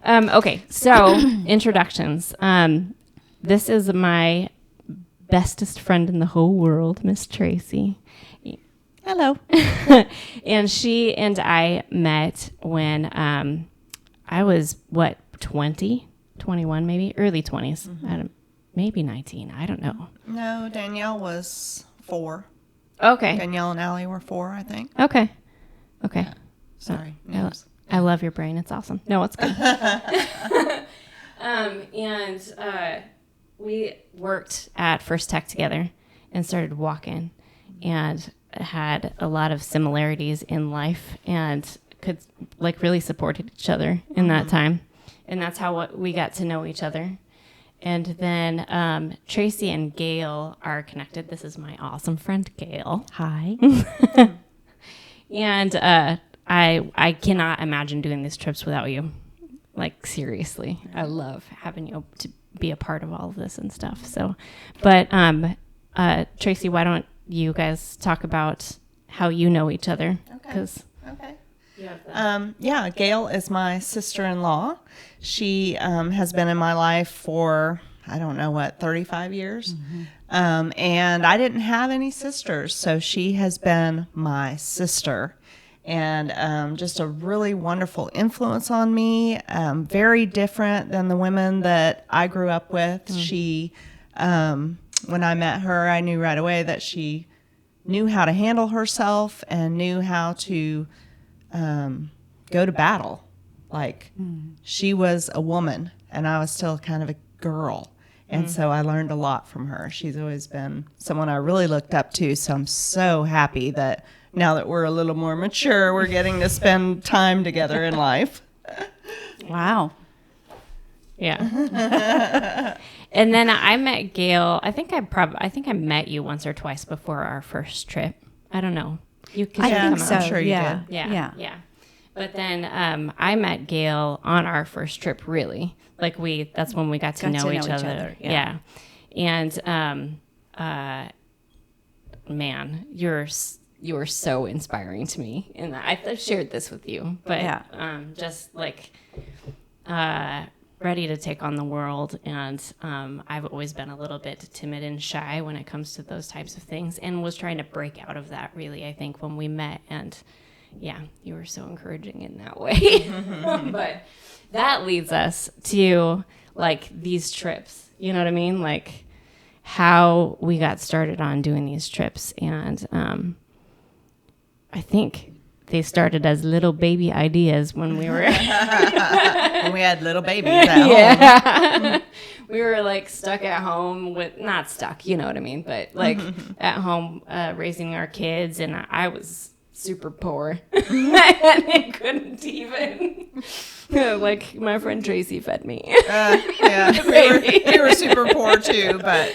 Okay, so introductions. This is my bestest friend in the whole world, Miss Tracy. Hello. And she and I met when I was, 20? 21 maybe? Early 20s. Maybe 19. I don't know. No, Danielle was 4. Okay. Danielle and Allie were 4, I think. Okay. Sorry. I love your brain. It's awesome. No, it's good. And we worked at First Tech together and started walking and had a lot of similarities in life and could really supported each other in that time. And that's how we got to know each other. And then Tracy and Gale are connected. This is my awesome friend, Gale. Hi. And I cannot imagine doing these trips without you. Like, seriously. I love having you to be a part of all of this and stuff. So, but Tracy, why don't you guys talk about how you know each other? Okay. Yeah, Gale is my sister-in-law. She has been in my life for, 35 years. And I didn't have any sisters, so she has been my sister. And just a really wonderful influence on me, very different than the women that I grew up with. She, when I met her, I knew right away that she knew how to handle herself and knew how to go to battle. She was a woman, and I was still kind of a girl. And so I learned a lot from her. She's always been someone I really looked up to, so I'm so happy that now that we're a little more mature, we're getting to spend time together in life. Wow. Yeah. And then I met Gale. I think I met you once or twice before our first trip. I don't know. I think so. I'm sure you yeah. did. Yeah. But then I met Gale on our first trip, really. That's when we got to know each other. Yeah. And man, you're so inspiring to me. And I've shared this with you, but just ready to take on the world. And I've always been a little bit timid and shy when it comes to those types of things and was trying to break out of that, really, I think, when we met. And yeah, you were so encouraging in that way. But that leads us to these trips. You know what I mean? How we got started on doing these trips. And I think they started as little baby ideas when we were when we had little babies at home. We were stuck at home not stuck, you know what I mean, but at home raising our kids, and I was super poor. I couldn't even my friend Tracy fed me. We were super poor too, but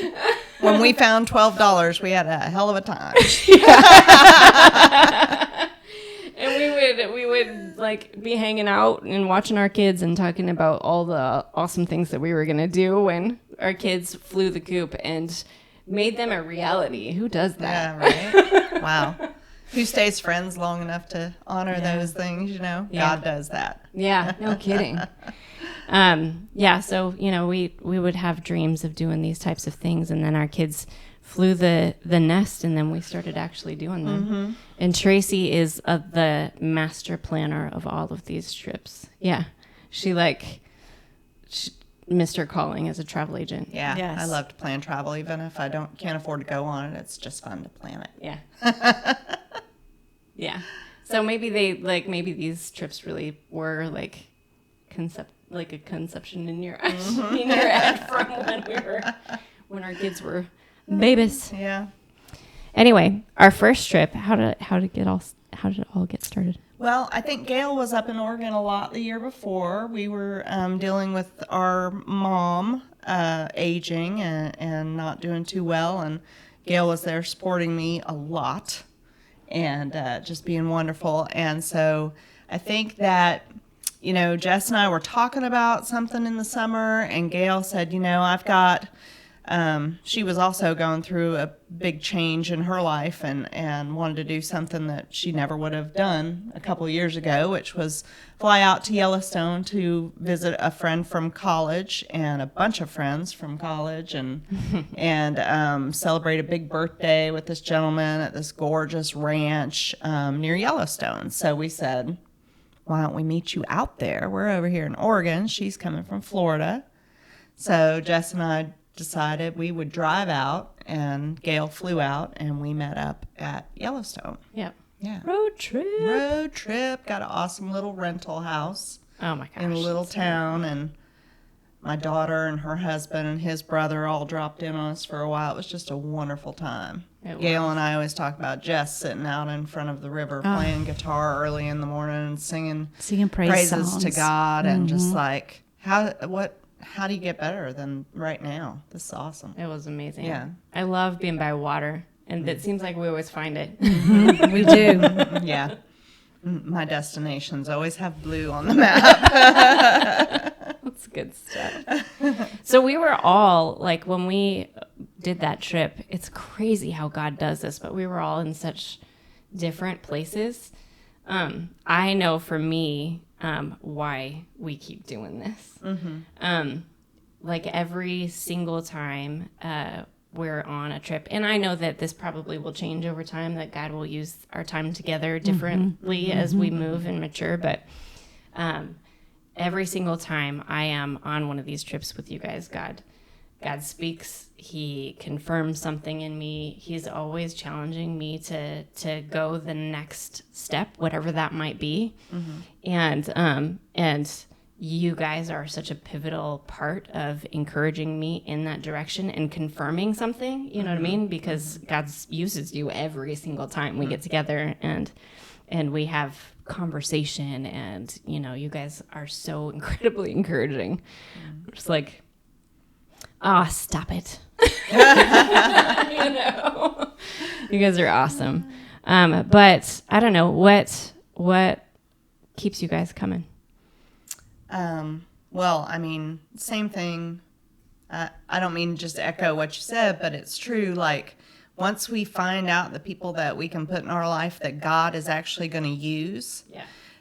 when we found $12, we had a hell of a time. And we would be hanging out and watching our kids and talking about all the awesome things that we were gonna do when our kids flew the coop and made them a reality. Who does that? Yeah, right. Wow. Who stays friends long enough to honor those things? God does that. Yeah, no kidding. So we would have dreams of doing these types of things, and then our kids flew the nest, and then we started actually doing them. And Tracy is the master planner of all of these trips. Yeah, she missed her calling as a travel agent. Yeah, yes. I love to plan travel, even if I can't afford to go on it. It's just fun to plan it. Yeah. Yeah. So maybe maybe these trips really were a conception in your head from when our kids were babies. Yeah. Anyway, our first trip, how did it all get started? Well, I think Gale was up in Oregon a lot the year before. We were dealing with our mom aging and not doing too well, and Gale was there supporting me a lot and just being wonderful. And so I think that, Jess and I were talking about something in the summer, and Gale said, I've got she was also going through a big change in her life and wanted to do something that she never would have done a couple of years ago, which was fly out to Yellowstone to visit a friend from college and a bunch of friends from college and celebrate a big birthday with this gentleman at this gorgeous ranch near Yellowstone. So we said, why don't we meet you out there? We're over here in Oregon. She's coming from Florida. So Jess and I decided we would drive out, and Gale flew out, and we met up at Yellowstone. Yep. Yeah. Road trip. Got an awesome little rental house. Oh my gosh. In a little town, and my daughter and her husband and his brother all dropped in on us for a while. It was just a wonderful time. Gale and I always talk about Jess sitting out in front of the river playing guitar early in the morning and singing praises songs to God, and just like how do you get better than right now? This is awesome. It was amazing. Yeah. I love being by water, and it seems like we always find it. We do. Yeah. My destinations always have blue on the map. That's good stuff. So we were all, like, when we did that trip, it's crazy how God does this, but we were all in such different places. I know for me, why we keep doing this. Mm-hmm. Like every single time we're on a trip, and I know that this probably will change over time, that God will use our time together differently as we move and mature, but every single time I am on one of these trips with you guys, God speaks. He confirms something in me. He's always challenging me to go the next step, whatever that might be. Mm-hmm. And you guys are such a pivotal part of encouraging me in that direction and confirming something, you know what I mean? Because God uses you every single time we get together and we have conversation, and, you know, you guys are so incredibly encouraging. Just like, stop it. You know, you guys are awesome. But I don't know what keeps you guys coming. Well, I mean, same thing. I don't mean just to echo what you said, but it's true. Like, once we find out the people that we can put in our life that God is actually going to use,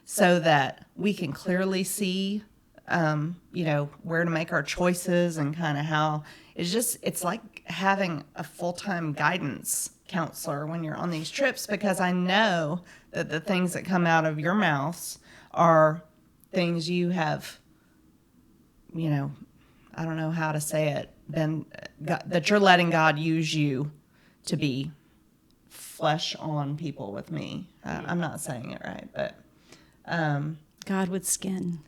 so that we can clearly see, you know, where to make our choices and kind of how it's like having a full-time guidance counselor when you're on these trips, because I know that the things that come out of your mouths are things you have, you know, I don't know how to say it, that you're letting God use you to be flesh on people with me. I'm not saying it right, but God with skin.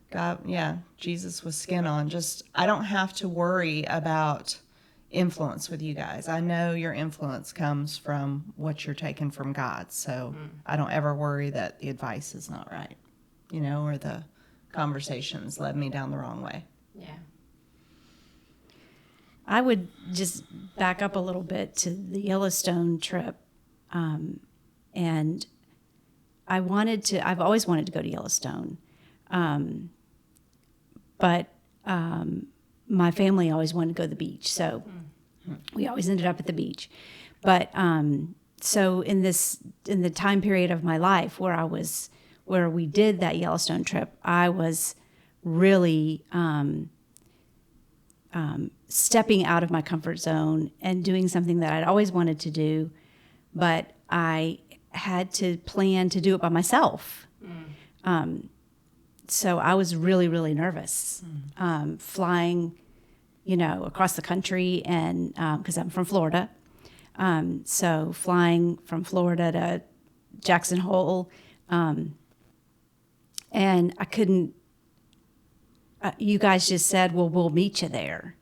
Jesus with skin on. Just, I don't have to worry about influence with you guys. I know your influence comes from what you're taking from God, so I don't ever worry that the advice is not right, you know, or the conversations led me down the wrong way. Yeah. I would just back up a little bit to the Yellowstone trip. And I've always wanted to go to Yellowstone. But my family always wanted to go to the beach. So we always ended up at the beach. But so in the time period of my life where we did that Yellowstone trip, I was really stepping out of my comfort zone and doing something that I'd always wanted to do, but I had to plan to do it by myself. So I was really, really nervous, flying, you know, across the country, and because I'm from Florida. So flying from Florida to Jackson Hole, and I couldn't, you guys just said, well, we'll meet you there,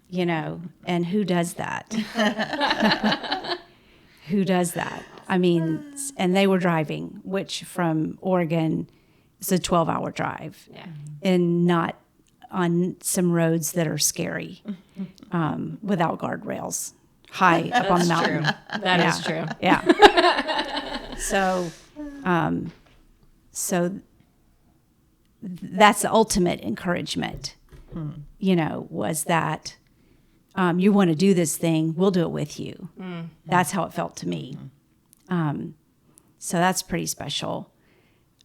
you know, and who does that? Who does that? I mean, and they were driving, which from Oregon is a 12-hour drive, and not on some roads that are scary, without guardrails, high up on the mountain. True. That is true. Yeah. So that's the ultimate encouragement, you know, was that you want to do this thing, we'll do it with you. That's how it felt to me. So that's pretty special.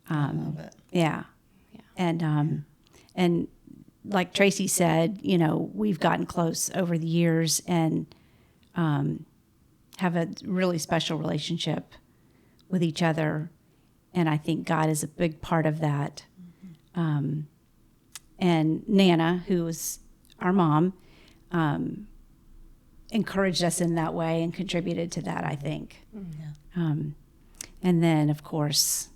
I love it. Yeah. And like Tracy said, we've gotten close over the years and have a really special relationship with each other. And I think God is a big part of that. And Nana, who was our mom, encouraged us in that way and contributed to that, I think. And then, of course,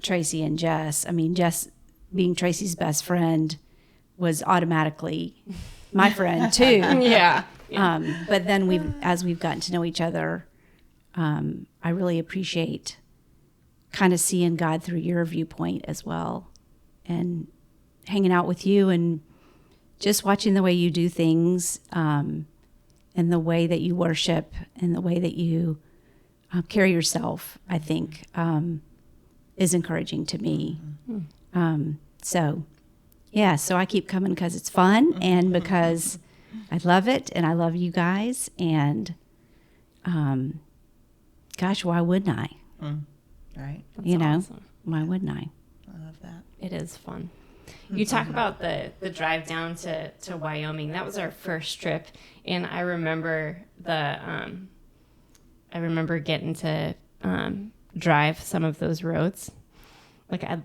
Tracy and Jess. I mean, Jess, being Tracy's best friend, was automatically my friend too. Yeah. But then as we've gotten to know each other, I really appreciate kind of seeing God through your viewpoint as well, and hanging out with you and just watching the way you do things, and the way that you worship and the way that you carry yourself, I think, is encouraging to me. So I keep coming because it's fun and because I love it and I love you guys. And gosh, why wouldn't I? Right. That's awesome. Why wouldn't I? I love that. It is fun. You talk about the drive down to Wyoming. That was our first trip, and I remember getting to drive some of those roads. Like I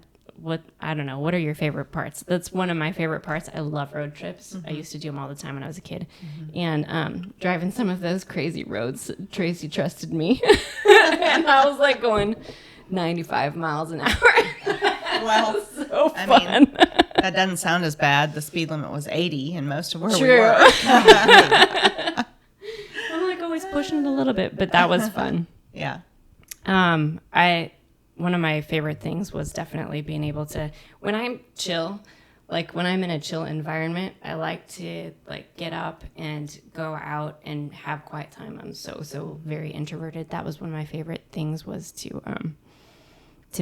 don't know. What are your favorite parts? That's one of my favorite parts. I love road trips. I used to do them all the time when I was a kid, and driving some of those crazy roads. Tracy trusted me, and I was like going 95 miles an hour. Well, so fun. I mean, that doesn't sound as bad. The speed limit was 80 in most of where we True. were. I'm like always pushing it a little bit, but that was fun. Yeah. One of my favorite things was definitely being able to, when I'm chill, like when I'm in a chill environment, I like to like get up and go out and have quiet time. I'm so very introverted. That was one of my favorite things, was to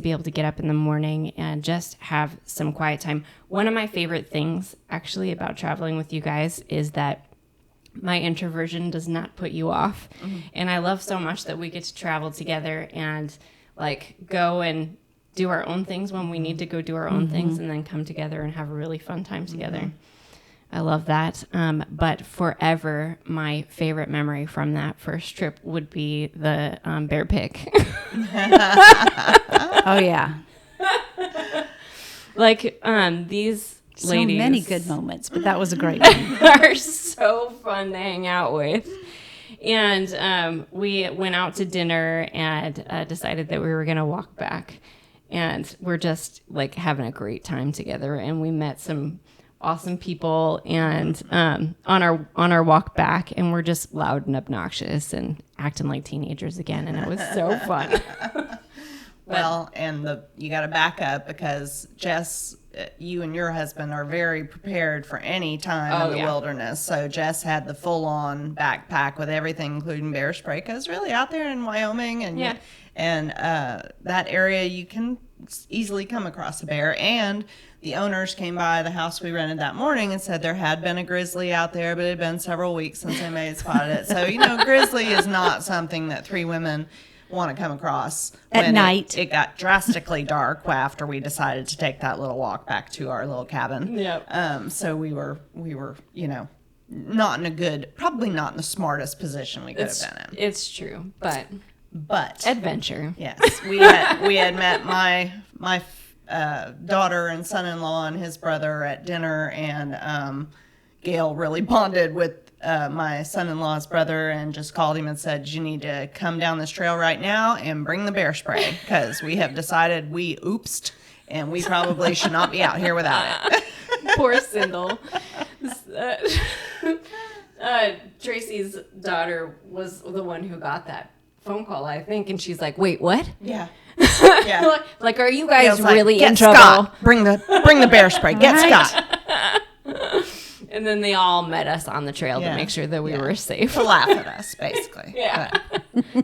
be able to get up in the morning and just have some quiet time. One of my favorite things actually about traveling with you guys is that my introversion does not put you off. And I love so much that we get to travel together and like go and do our own things when we need to go do our own things, and then come together and have a really fun time together. I love that. But forever, my favorite memory from that first trip would be the bear pick. Oh yeah. Like these So ladies many good moments, but that was a great one. are so fun to hang out with. And we went out to dinner and decided that we were going to walk back. And we're just like having a great time together. And we met some awesome people and on our walk back, and we're just loud and obnoxious and acting like teenagers again. And it was so fun. Well, and you got to back up because Jess, you and your husband are very prepared for any time in the wilderness. So Jess had the full-on backpack with everything, including bear spray, because really out there in Wyoming and that area, you can easily come across a bear. And the owners came by the house we rented that morning and said there had been a grizzly out there, but it had been several weeks since they may have spotted it. So, grizzly is not something that three women want to come across at night. It got drastically dark after we decided to take that little walk back to our little cabin. Yep. So we were, not in a good, probably not in the smartest position we could have been in. It's true, but adventure. Yes, we had met my daughter and son-in-law and his brother at dinner, and Gale really bonded with my son-in-law's brother and just called him and said, you need to come down this trail right now and bring the bear spray, because we have decided we oopsed and we probably should not be out here without it. Poor Sindel. Tracy's daughter was the one who got that phone call, I think, and she's like, wait, what? Yeah. Like, are you guys Gale's really like, in Get trouble? Scott. Bring the bear spray. Get Scott. And then they all met us on the trail to make sure that we were safe. To laugh at us, basically. Yeah.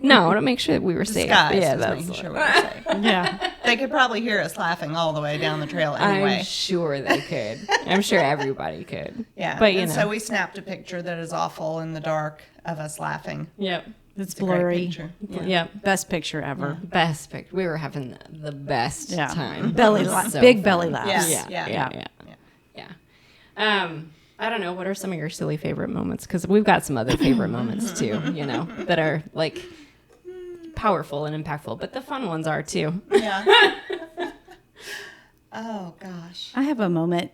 No, to make sure that we were safe. Disguise Yeah, was that's making sure we were safe. Yeah. They could probably hear us laughing all the way down the trail anyway. I'm sure they could. I'm sure everybody could. Yeah. But so we snapped a picture that is awful in the dark of us laughing. Yep. It's a great blurry. picture. Yeah. Yep. Best picture ever. Best picture. We were having the best time. Belly It was laugh. so Big fun. belly laughs. Yeah. I don't know. What are some of your silly favorite moments? Because we've got some other favorite moments too, that are like powerful and impactful, but the fun ones are too. Yeah. Oh, gosh. I have a moment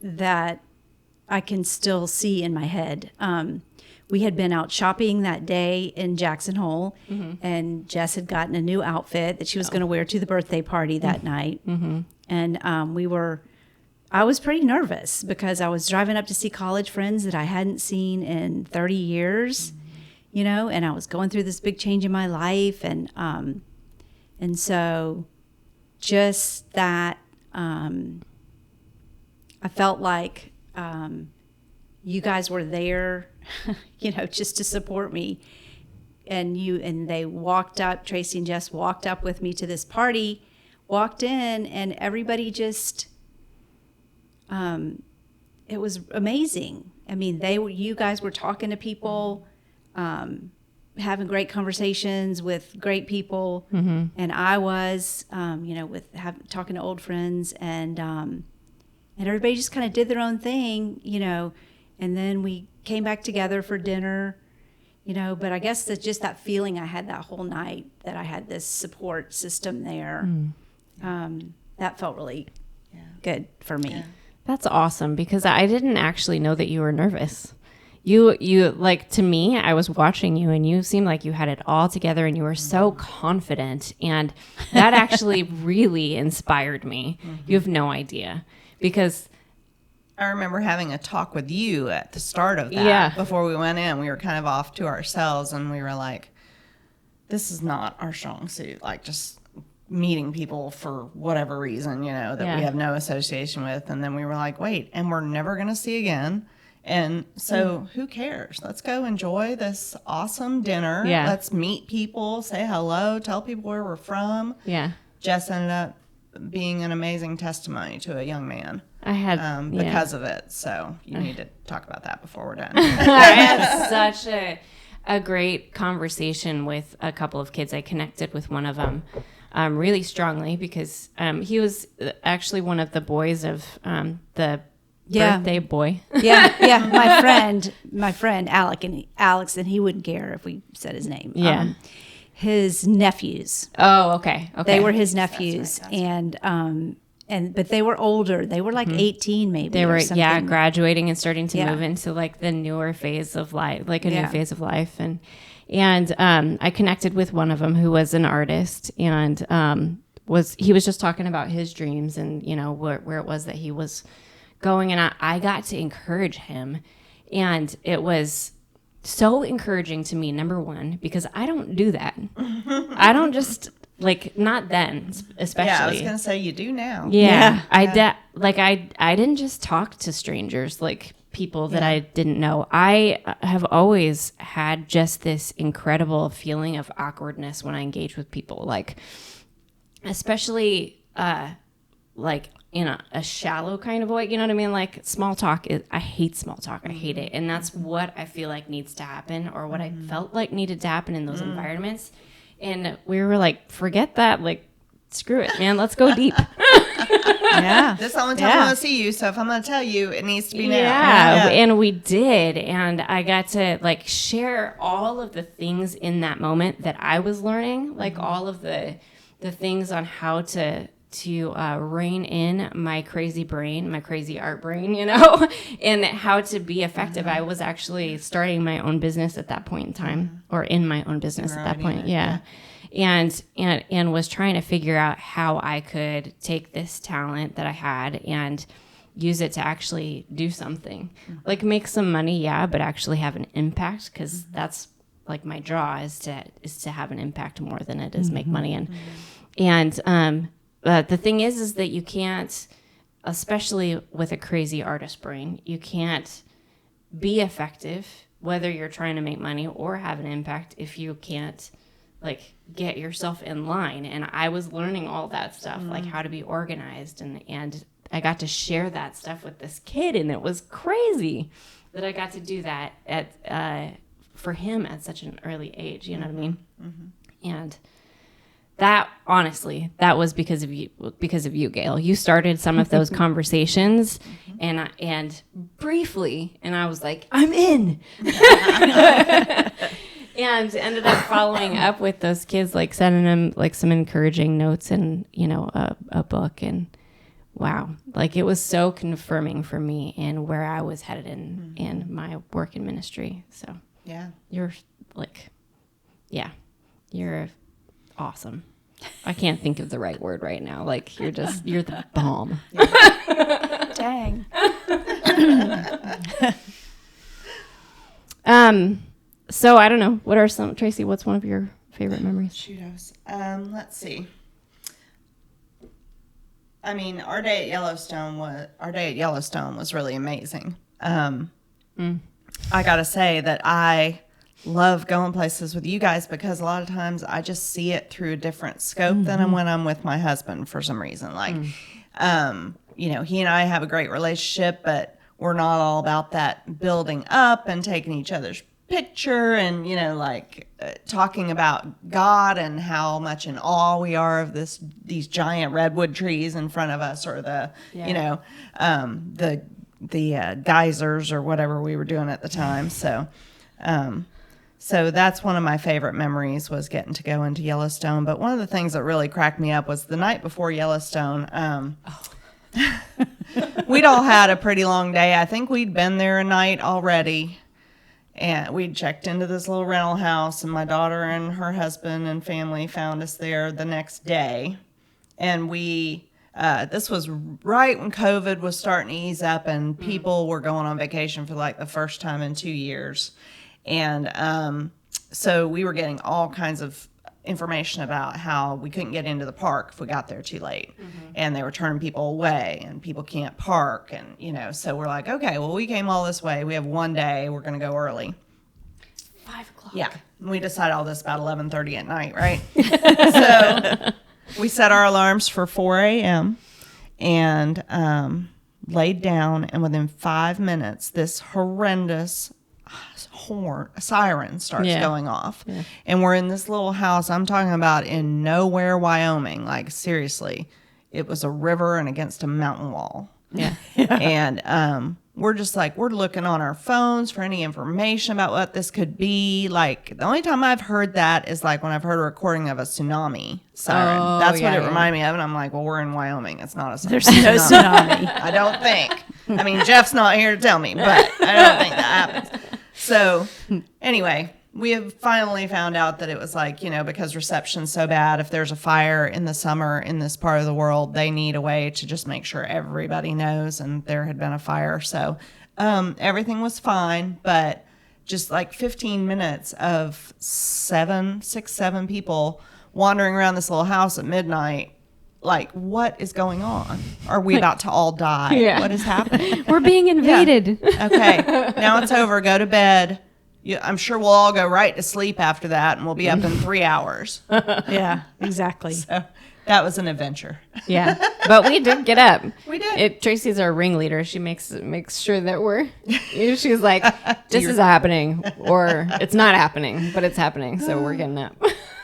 that I can still see in my head. We had been out shopping that day in Jackson Hole, and Jess had gotten a new outfit that she was going to wear to the birthday party that night. And I was pretty nervous because I was driving up to see college friends that I hadn't seen in 30 years, and I was going through this big change in my life. And so just that, I felt like you guys were there, just to support me. And they walked up, Tracy and Jess walked up with me to this party, walked in, and everybody just, it was amazing. I mean, you guys were talking to people, having great conversations with great people, and I was, talking to old friends, and everybody just kind of did their own thing, and then we came back together for dinner, but I guess that's just that feeling I had that whole night, that I had this support system there. That felt really good for me. Yeah. That's awesome, because I didn't actually know that you were nervous. You like, to me, I was watching you and you seemed like you had it all together and you were so confident, and that actually really inspired me. You have no idea, because I remember having a talk with you at the start of that. Before we went in, we were kind of off to ourselves, and we were like, this is not our strong suit. Like, just meeting people for whatever reason, that we have no association with. And then we were like, wait, and we're never going to see again. And so who cares? Let's go enjoy this awesome dinner. Yeah. Let's meet people, say hello, tell people where we're from. Yeah. Jess ended up being an amazing testimony to a young man. I had because of it. So you need to talk about that before we're done. I had such a great conversation with a couple of kids. I connected with one of them really strongly, because he was actually one of the boys of the birthday boy. My friend Alex, and he wouldn't care if we said his name. Yeah. His nephews. Oh, okay. They were his nephews. That's right. But they were older. They were like 18 maybe. They were, or something. graduating and starting to move into like the newer phase of life, like a new phase of life. And I connected with one of them who was an artist, and he was just talking about his dreams and, where it was that he was going. And I got to encourage him. And it was so encouraging to me, number one, because I don't do that. I don't just... Like, not then, especially. Yeah, I was going to say, you do now. Yeah. I didn't just talk to strangers, like people that I didn't know. I have always had just this incredible feeling of awkwardness when I engage with people, like, especially, like, in a shallow kind of way, you know what I mean? Like, small talk I hate small talk. I hate it. And that's what I feel like needs to happen, or what I felt like needed to happen in those environments. And we were like, forget that. Like, screw it, man. Let's go deep. This is the only time I'm going to see you. So if I'm going to tell you, it needs to be now. Yeah. And we did. And I got to like share all of the things in that moment that I was learning, like all of the things on how to rein in my crazy brain, my crazy art brain, and how to be effective. I was actually starting my own business at that point in time, or in my own business at that point. Yeah. And was trying to figure out how I could take this talent that I had and use it to actually do something, like make some money. Yeah. But actually have an impact. 'Cause that's like my draw is to have an impact more than it is make money. And the thing is that you can't, especially with a crazy artist brain, you can't be effective, whether you're trying to make money or have an impact, if you can't like get yourself in line. And I was learning all that stuff, like how to be organized, and I got to share that stuff with this kid, and it was crazy that I got to do that for him at such an early age. You know what I mean? And that, honestly, that was because of you, Gale. You started some of those conversations, and briefly, and I was like, I'm in. And ended up following up with those kids, like sending them like some encouraging notes and, a book. And wow, like it was so confirming for me in where I was headed in my work in ministry. So yeah, you're awesome. I can't think of the right word right now. Like you're the bomb. Dang. So I don't know. What are Tracy, what's one of your favorite memories? Shoot, let's see. I mean, our day at Yellowstone was really amazing. I gotta say that I love going places with you guys because a lot of times I just see it through a different scope than when I'm with my husband for some reason. Like, he and I have a great relationship, but we're not all about that building up and taking each other's picture and, talking about God and how much in awe we are of these giant redwood trees in front of us, or the geysers or whatever we were doing at the time. So that's one of my favorite memories, was getting to go into Yellowstone. But one of the things that really cracked me up was the night before Yellowstone. We'd all had a pretty long day. I think we'd been there a night already. And we'd checked into this little rental house, and my daughter and her husband and family found us there the next day. And this was right when COVID was starting to ease up and people were going on vacation for like the first time in 2 years. And so we were getting all kinds of information about how we couldn't get into the park if we got there too late. And they were turning people away, and people can't park. And, so we're like, okay, well, we came all this way. We have one day. We're going to go early. 5 o'clock. Yeah. We decided all this about 11:30 at night, right? So we set our alarms for 4 a.m. and laid down. And within 5 minutes, this horrendous siren starts going off. Yeah. And we're in this little house. I'm talking about in nowhere, Wyoming. Like, seriously, it was a river and against a mountain wall. Yeah. And we're just like, we're looking on our phones for any information about what this could be. Like, the only time I've heard that is like when I've heard a recording of a tsunami siren. That's what it reminded me of. And I'm like, well, we're in Wyoming. It's not a tsunami. There's no tsunami. I don't think. I mean, Jeff's not here to tell me, but I don't think that happens. So anyway, we have finally found out that it was like, because reception's so bad, if there's a fire in the summer in this part of the world, they need a way to just make sure everybody knows. And there had been a fire. So everything was fine. But just like 15 minutes of 7 people wandering around this little house at midnight. Like, what is going on? Are we about to all die? Yeah. What is happening? We're being invaded. Yeah. Okay, now it's over. Go to bed. I'm sure we'll all go right to sleep after that, and we'll be up in 3 hours. Yeah, exactly. So that was an adventure. Yeah, but we did get up. We did. Tracy's our ringleader. She makes sure that we're. She's like, this is happening, or it's not happening, but it's happening. So we're getting up.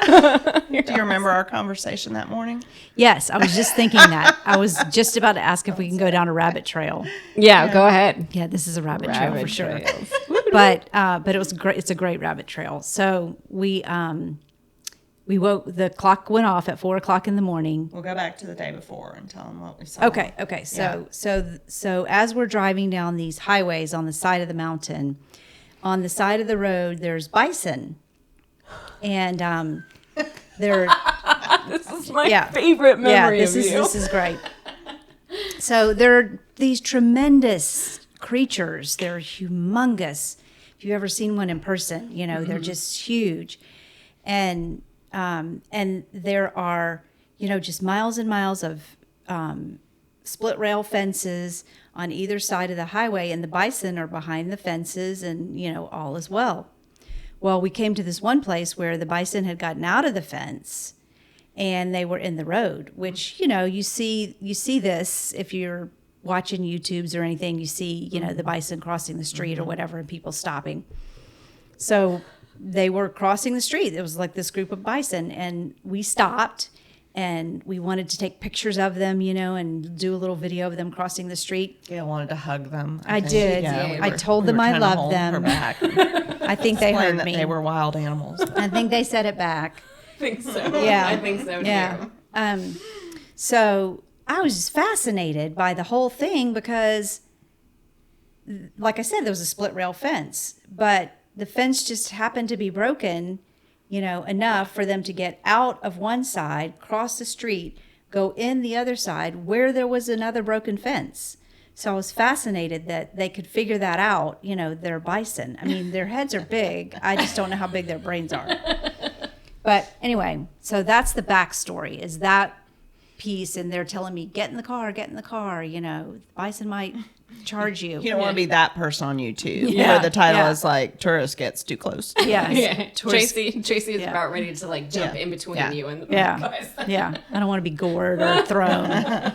Do you remember our conversation that morning? Yes, I was just thinking that. I was just about to ask if we can go down a rabbit trail. Yeah, go ahead. Yeah, this is a rabbit trail for sure. But it was great. It's a great rabbit trail. So we woke. The clock went off at 4 o'clock in the morning. We'll go back to the day before and tell them what we saw. Okay. So as we're driving down these highways on the side of the mountain, on the side of the road, there's bison, and they're. This is my favorite memory of you. This is great. So there are these tremendous creatures. They're humongous. If you've ever seen one in person, they're just huge. And there are, just miles and miles of split rail fences on either side of the highway, and the bison are behind the fences, and, all is well. Well, we came to this one place where the bison had gotten out of the fence and they were in the road, which, you see this if you're watching YouTubes or anything, you see, the bison crossing the street or whatever and people stopping. So they were crossing the street. It was like this group of bison and we stopped and we wanted to take pictures of them, and do a little video of them crossing the street. Gail wanted to hug them. I did. Yeah, I told them I loved them. I think they heard me. They were wild animals. I think they said it back. I think so. Yeah. I think so too. Yeah. So I was just fascinated by the whole thing because, like I said, there was a split rail fence, but the fence just happened to be broken, enough for them to get out of one side, cross the street, go in the other side where there was another broken fence. So I was fascinated that they could figure that out. They're bison. I mean, their heads are big. I just don't know how big their brains are. But anyway, so that's the backstory, is that piece. And they're telling me, get in the car. Bison might charge you. You don't want to be that person on YouTube. Yeah. Where the title is like, tourist gets too close. Yes. Tracy is about ready to like jump in between you and the bison. Yeah. I don't want to be gored or thrown.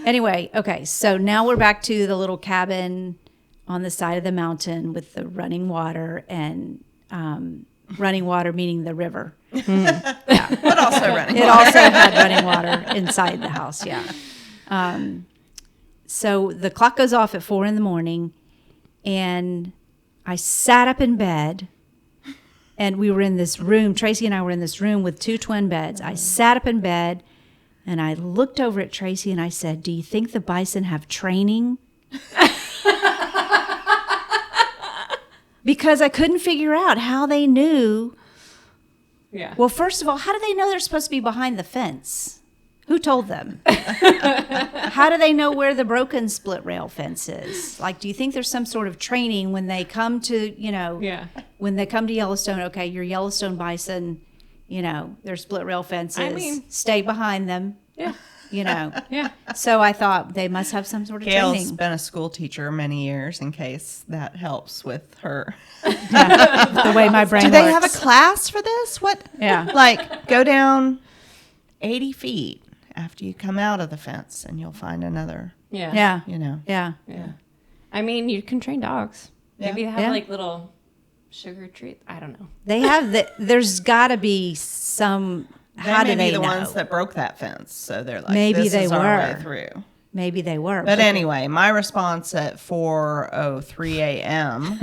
Anyway, okay. So now we're back to the little cabin on the side of the mountain with the running water and running water meaning the river. Yeah. But also running It also had running water inside the house. Yeah. So the clock goes off at 4 a.m. and I sat up in bed and we were in this room. Tracy and I were in this room with 2 twin beds. I sat up in bed and I looked over at Tracy and I said, do you think the bison have training? Because I couldn't figure out how they knew. Yeah. Well, first of all, how do they know they're supposed to be behind the fence? Who told them? How do they know where the broken split rail fence is? Like, do you think there's some sort of training when they come to, when they come to Yellowstone? Okay, your Yellowstone bison, their split rail fences. Stay behind them. Yeah. Yeah. So I thought they must have some sort of Gail's training. been a school teacher many years, in case that helps with her. The way my brain Do works. they have a class for this? What? Yeah. Like, go down 80 feet after you come out of the fence, and you'll find another. Yeah. Yeah. Yeah. I mean, you can train dogs. Yeah. Maybe they have Yeah. like little sugar treats. I don't know. They have there's got to be some. How do may they be the know? ones that broke that fence, so they're like, Maybe this they is our way were. through. Maybe they were. But anyway, my response at 4:03 a.m.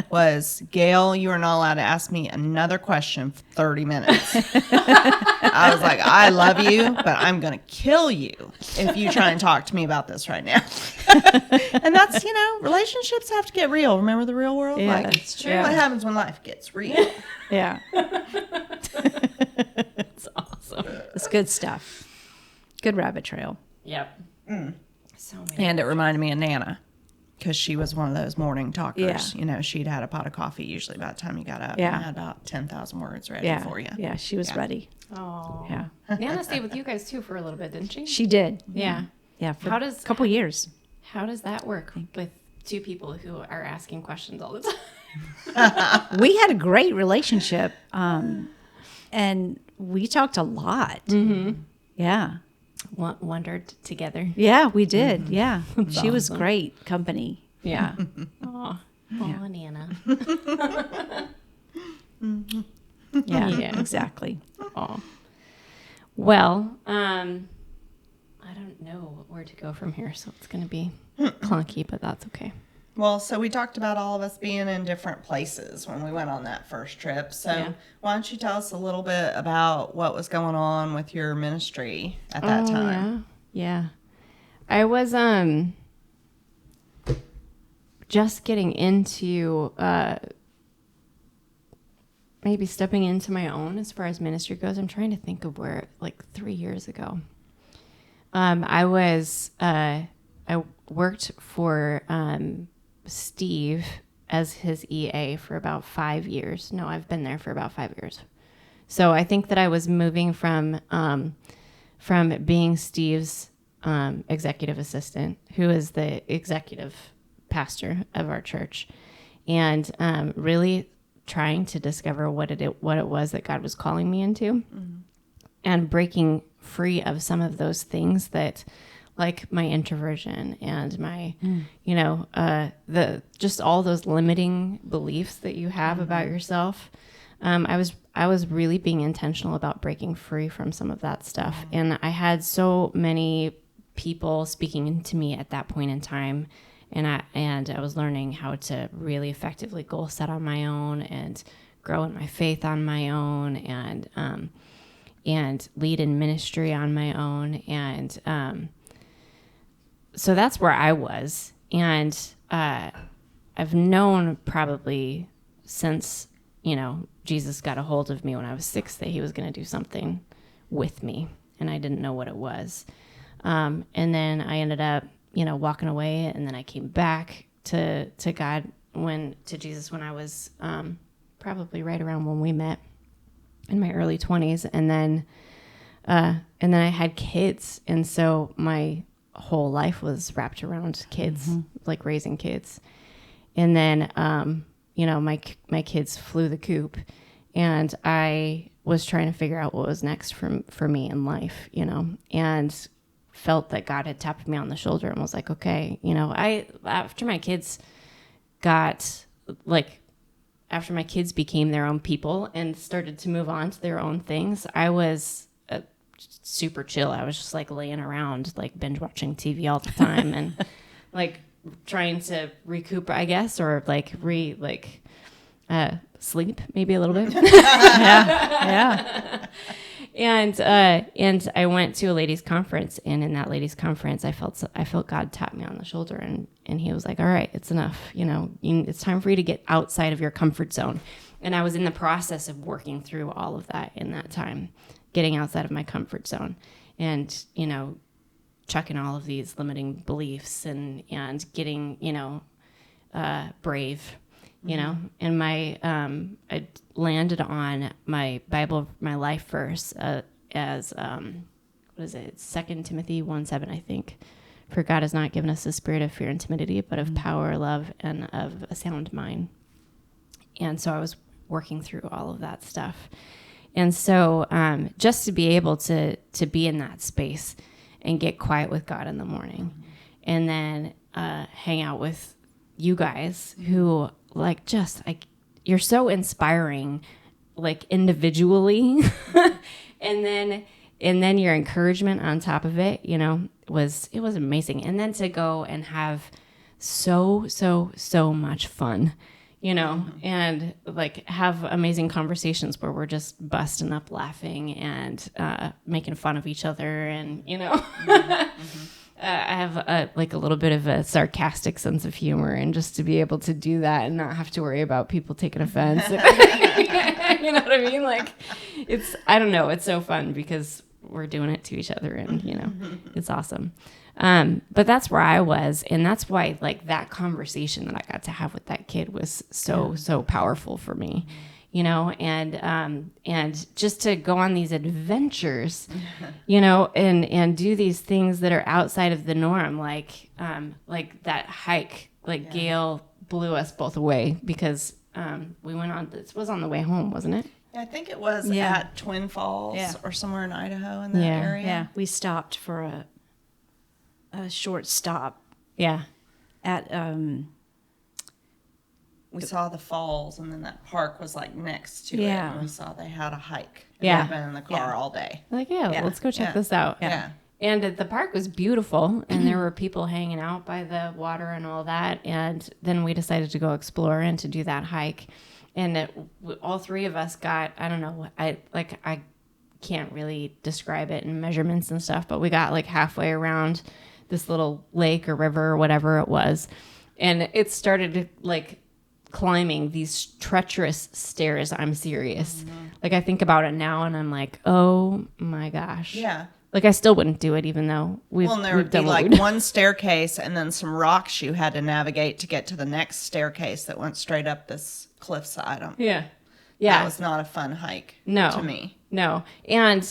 was, Gail, you are not allowed to ask me another question for 30 minutes. I was like, I love you, but I'm going to kill you if you try and talk to me about this right now. And that's, relationships have to get real. Remember the real world? Yeah, like, it's true. What happens when life gets real? Yeah. It's awesome. It's good stuff. Good rabbit trail. Yep. So many. And it reminded me of Nana, because she was one of those morning talkers. Yeah. She'd had a pot of coffee usually by the time you got up. Yeah. And had about 10,000 words ready Yeah. for you. Yeah, she was ready. Oh. Yeah. Nana stayed with you guys too for a little bit, didn't she? She did. Yeah. Yeah, for How a does- couple years. How does that work with 2 people who are asking questions all the time? We had a great relationship, and we talked a lot. Mm-hmm. Yeah. Wondered together. Yeah, we did. Mm-hmm. Yeah. She was awesome. great company. Yeah. Aw. Aw, Nana. Yeah, Yeah. exactly. Aw. Well, I don't know where to go from here, so it's going to be clunky, but that's okay. Well, so we talked about all of us being in different places when we went on that first trip. So Yeah. why don't you tell us a little bit about what was going on with your ministry at that time? Yeah. I was just getting into maybe stepping into my own as far as ministry goes. I'm trying to think of where, like 3 years ago. I worked for Steve as his EA for about 5 years. No, I've been there for about 5 years. So I think that I was moving from being Steve's executive assistant, who is the executive pastor of our church, and really trying to discover what it was that God was calling me into, and breaking free of some of those things that, like my introversion and my, the just all those limiting beliefs that you have about yourself. I was really being intentional about breaking free from some of that stuff, and I had so many people speaking to me at that point in time, and I was learning how to really effectively goal set on my own and grow in my faith on my own, and lead in ministry on my own, and so that's where I was, and I've known probably since Jesus got a hold of me when I was 6 that he was going to do something with me, and I didn't know what it was. And then I ended up, walking away, and then I came back to God, to Jesus when I was probably right around when we met in my early 20s, and then I had kids, and so my whole life was wrapped around kids, like raising kids, and then my kids flew the coop, and I was trying to figure out what was next for me in life, and felt that God had tapped me on the shoulder and was like, okay, after my kids became their own people and started to move on to their own things, I was super chill. I was just like laying around, like binge watching TV all the time and like trying to recoup, I guess, or sleep maybe a little bit. Yeah. And I went to a ladies' conference, and in that ladies' conference, I felt God tap me on the shoulder, and he was like, all right, it's enough. It's time for you to get outside of your comfort zone. And I was in the process of working through all of that in that time, getting outside of my comfort zone, and, chucking all of these limiting beliefs and getting, brave, and I landed on my Bible, my life verse, as, what is it? 2 Timothy 1:7, I think. For God has not given us a spirit of fear and timidity, but of power, love, and of a sound mind. And so I was working through all of that stuff. And so just to be able to be in that space and get quiet with God in the morning, and then hang out with you guys who you're so inspiring, like individually, and then your encouragement on top of it, was amazing. And then to go and have so much fun, and like have amazing conversations where we're just busting up laughing and making fun of each other, and I have a little bit of a sarcastic sense of humor, and just to be able to do that and not have to worry about people taking offense. You know what I mean? Like, I don't know, it's so fun because we're doing it to each other, and it's awesome. But that's where I was, and that's why that conversation that I got to have with that kid was so powerful for me. And just to go on these adventures, and do these things that are outside of the norm, like that hike, Gale blew us both away because we went on, this was on the way home, wasn't it? Yeah, I think it was at Twin Falls or somewhere in Idaho in that area. Yeah, we stopped for a short stop. Yeah. At we saw the falls, and then that park was next to it, and we saw they had a hike. And Yeah. we'd been in the car all day. Let's go check this out. Yeah. And the park was beautiful, and there were people hanging out by the water and all that. And then we decided to go explore and to do that hike. And all three of us got, I don't know, I can't really describe it in measurements and stuff, but we got halfway around this little lake or river or whatever it was. And it started climbing these treacherous stairs. I'm serious. I think about it now, and I'm like, oh my gosh. Yeah. I still wouldn't do it, even though and there would be one staircase and then some rocks you had to navigate to get to the next staircase that went straight up this cliffside. Yeah. That was not a fun hike to me. No. And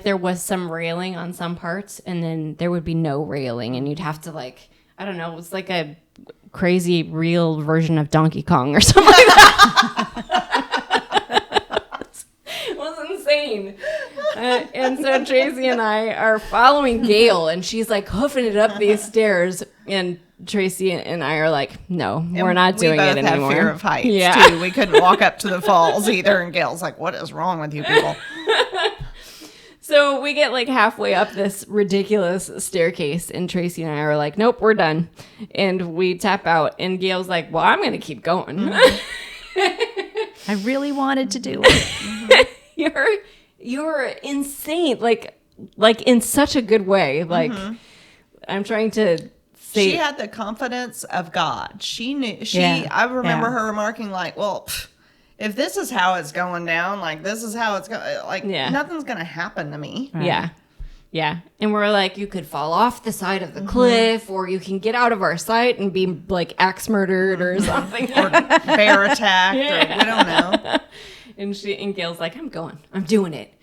there was some railing on some parts, and then there would be no railing, and you'd have to I don't know, it was like a crazy real version of Donkey Kong or something like that. It was insane. And so Tracy and I are following Gale, and she's like hoofing it up these stairs, and Tracy and I are like, no, we're not doing it anymore. We both have fear of heights, yeah. too. We couldn't walk up to the falls either, and Gale's like, what is wrong with you people? So we get like halfway up this ridiculous staircase, and Tracy and I are like, nope, we're done. And we tap out, and Gale's like, well, I'm going to keep going. I really wanted to do it. You're insane. Like in such a good way. Like I'm trying to say. She had the confidence of God. She knew, Yeah. I remember her remarking like, well, if this is how it's going down, like this is how it's going, like nothing's going to happen to me. Right. Yeah. Yeah. And we're like, you could fall off the side of the cliff, or you can get out of our sight and be like axe murdered or something. Or bear attacked, or we don't know. And Gale's like, I'm doing it.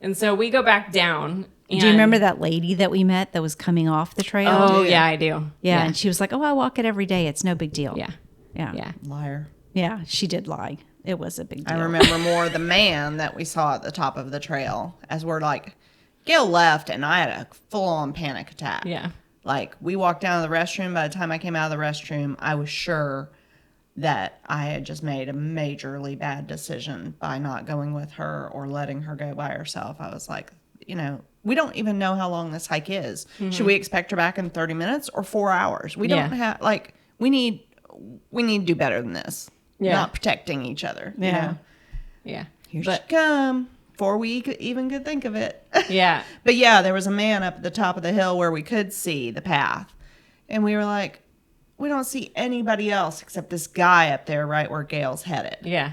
And so we go back down. Do you remember that lady that we met that was coming off the trail? Oh, yeah, I do. Yeah. And she was like, oh, I walk it every day. It's no big deal. Yeah. Yeah. Yeah. Liar. Yeah. She did lie. It was a big deal. I remember more the man that we saw at the top of the trail as we're like, Gale left and I had a full-on panic attack. Yeah. Like, we walked down to the restroom. By the time I came out of the restroom, I was sure that I had just made a majorly bad decision by not going with her or letting her go by herself. I was like, we don't even know how long this hike is. Should we expect her back in 30 minutes or 4 hours? We don't have, like, we need to do better than this. Yeah. Not protecting each other. Yeah. Yeah. Here she come. Before we even could think of it. Yeah. But yeah, there was a man up at the top of the hill where we could see the path. And we were like, we don't see anybody else except this guy up there right where Gale's headed. Yeah.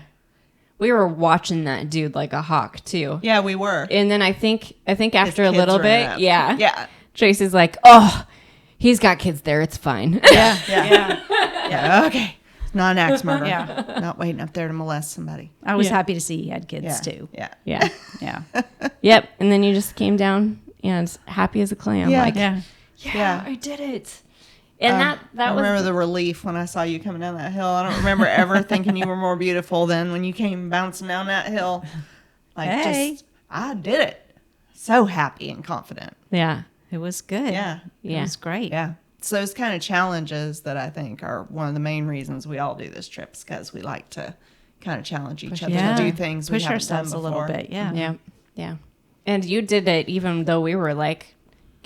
We were watching that dude like a hawk too. Yeah, we were. And then I think after a little bit, yeah. Tracy's like, oh, he's got kids there. It's fine. Yeah. Okay. It's not an axe murder. Yeah. Not waiting up there to molest somebody. I was happy to see he had kids too. Yeah. Yeah. Yeah. Yep. And then you just came down and happy as a clam. Yeah. Like, Yeah. I did it. And that I was remember the relief when I saw you coming down that hill. I don't remember ever thinking you were more beautiful than when you came bouncing down that hill. Like, I did it. So happy and confident. Yeah. It was good. Yeah. It was great. Yeah. So those kind of challenges that I think are one of the main reasons we all do this trip is because we like to kind of challenge each other to do things we push haven't ourselves done a little before. bit. Yeah. Yeah. Yeah. And you did it even though we were like,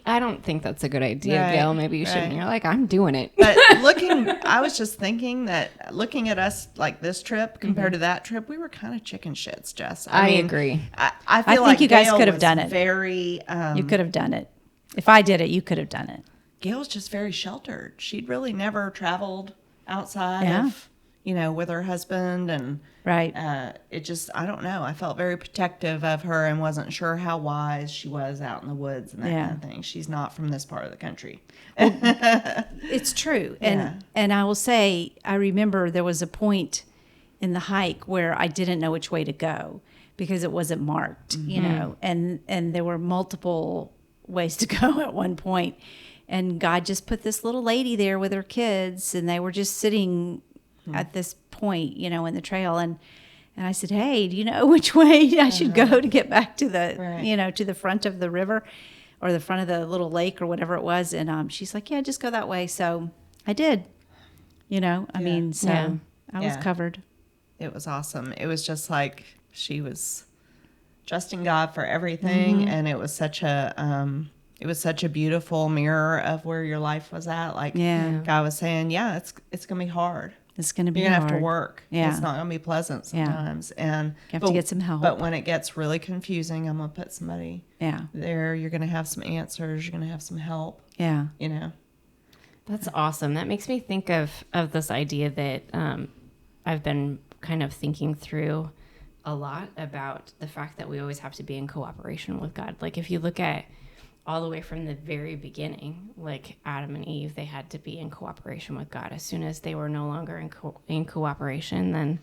I don't think that's a good idea, Right, Gale. Maybe you shouldn't. right. You're like, I'm doing it. But I was just thinking that looking at us like this trip compared to that trip, we were kind of chicken shits, Jess. I agree. I feel think like you guys Gale could have was done it. Very, You could have done it. If I did it, you could have done it. Gale's just very sheltered. She'd really never traveled outside Yeah. of, with her husband. And Right. it just, I don't know. I felt very protective of her and wasn't sure how wise she was out in the woods and that kind of thing. She's not from this part of the country. It's true. And I will say, I remember there was a point in the hike where I didn't know which way to go because it wasn't marked, and there were multiple ways to go at one point. And God just put this little lady there with her kids, and they were just sitting at this point, in the trail. And I said, hey, do you know which way I should go to get back to the, to the front of the river or the front of the little lake or whatever it was? And she's like, yeah, just go that way. So I did, I was covered. It was awesome. It was just like she was trusting God for everything. And it was such a beautiful mirror of where your life was at. Like God was saying, it's going to be hard. It's going to be You're going to hard. have to work. Yeah. It's not going to be pleasant sometimes. And you have to get some help. But when it gets really confusing, I'm going to put somebody Yeah. there. You're going to have some answers. You're going to have some help. Yeah. That's awesome. That makes me think of this idea that I've been kind of thinking through a lot about the fact that we always have to be in cooperation with God. Like if you look at all the way from the very beginning, like Adam and Eve, they had to be in cooperation with God. As soon as they were no longer in cooperation, then,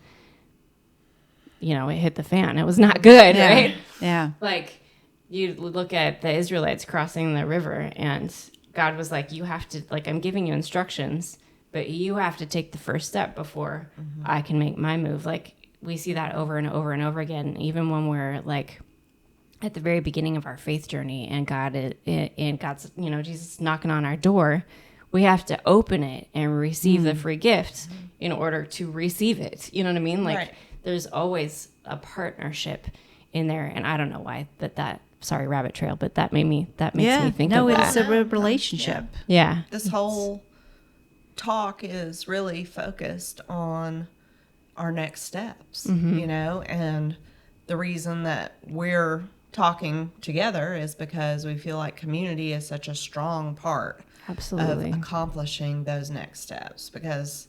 it hit the fan. It was not good, right? Yeah. Like you look at the Israelites crossing the river and God was like, you have to, like, I'm giving you instructions, but you have to take the first step before I can make my move. Like, we see that over and over and over again, even when we're like at the very beginning of our faith journey and God's, Jesus knocking on our door. We have to open it and receive the free gift in order to receive it. You know what I mean? Like, there's always a partnership in there. And I don't know why sorry, rabbit trail, but that makes me think of that. It's a relationship. Yeah. This whole talk is really focused on our next steps, and the reason that we're talking together is because we feel like community is such a strong part Absolutely. of accomplishing those next steps. Because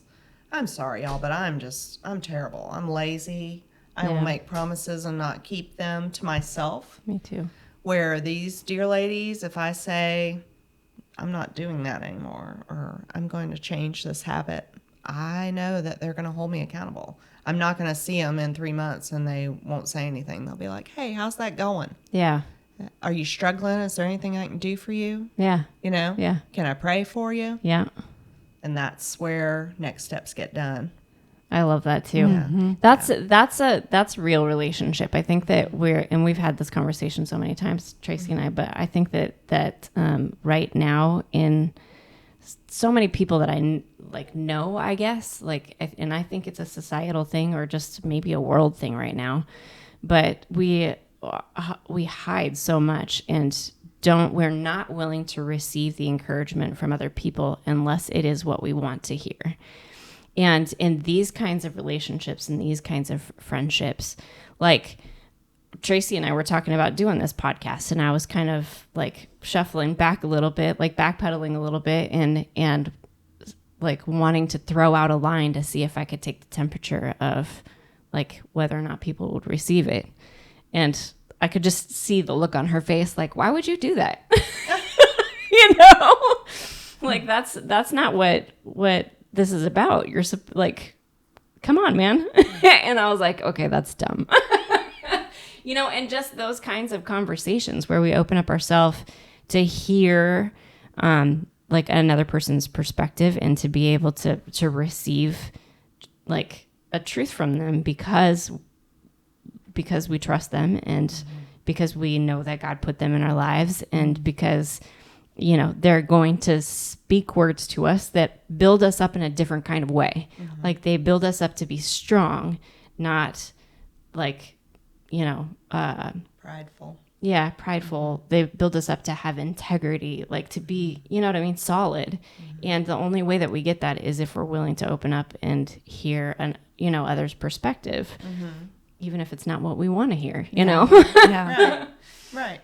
I'm sorry, y'all, but I'm terrible. I'm lazy. I will make promises and not keep them to myself. Me too. Where these dear ladies, if I say, I'm not doing that anymore, or I'm going to change this habit, I know that they're going to hold me accountable. I'm not going to see them in 3 months and they won't say anything. They'll be like, hey, how's that going? Yeah. Are you struggling? Is there anything I can do for you? Yeah. Yeah. Can I pray for you? Yeah. And that's where next steps get done. I love that too. Yeah. That's real relationship. I think that we've had this conversation so many times, Tracy and I, but I think that right now in so many people that I know, I guess, and I think it's a societal thing or just maybe a world thing right now, but we hide so much and we're not willing to receive the encouragement from other people unless it is what we want to hear. And in these kinds of relationships and these kinds of friendships, like Tracy and I were talking about doing this podcast, and I was kind of like shuffling back a little bit, like backpedaling a little bit, and like wanting to throw out a line to see if I could take the temperature of like whether or not people would receive it. And I could just see the look on her face, like, why would you do that? Like that's not what this is about. You're like, come on, man. And I was like, okay, that's dumb. And just those kinds of conversations where we open up ourselves to hear like another person's perspective and to be able to receive like a truth from them because we trust them and because we know that God put them in our lives and because they're going to speak words to us that build us up in a different kind of way. Like they build us up to be strong, not like, prideful. Yeah, prideful. They build us up to have integrity, like to be, solid. And the only way that we get that is if we're willing to open up and hear others' perspective, even if it's not what we want to hear, know? Yeah. Right.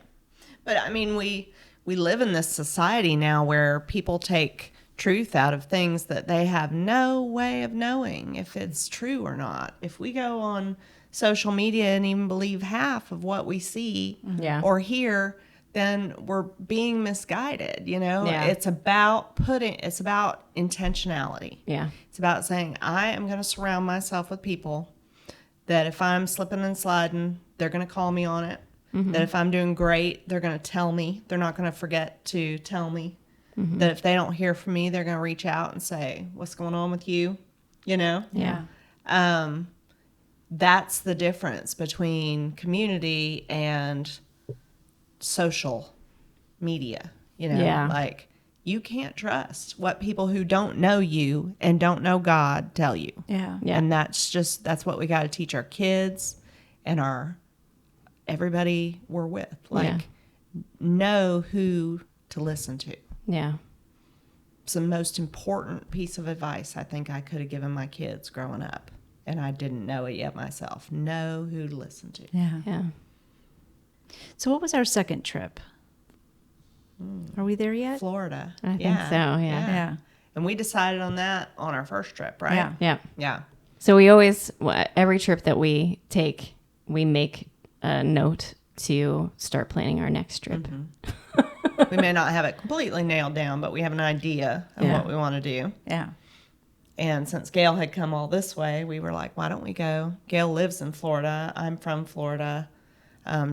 But I mean, we live in this society now where people take truth out of things that they have no way of knowing if it's true or not. If we go on social media and even believe half of what we see or hear, then we're being misguided, Yeah. It's about intentionality. Yeah. It's about saying, I am going to surround myself with people that if I'm slipping and sliding, they're going to call me on it. That if I'm doing great, they're going to tell me. They're not going to forget to tell me. That if they don't hear from me, they're going to reach out and say, what's going on with you? Yeah. That's the difference between community and social media. Like you can't trust what people who don't know you and don't know God tell you. Yeah. And that's what we got to teach our kids and everybody we're with. Like, know who to listen to. Yeah. It's the most important piece of advice I think I could have given my kids growing up. And I didn't know it yet myself. Know who to listen to. Yeah. Yeah. So what was our second trip? Are we there yet? Florida. I think so, yeah. And we decided on that on our first trip, right? Yeah. Yeah. Yeah. So we always, every trip that we take, we make a note to start planning our next trip. We may not have it completely nailed down, but we have an idea of what we want to do. Yeah. And since Gale had come all this way, we were like, why don't we go? Gale lives in Florida. I'm from Florida.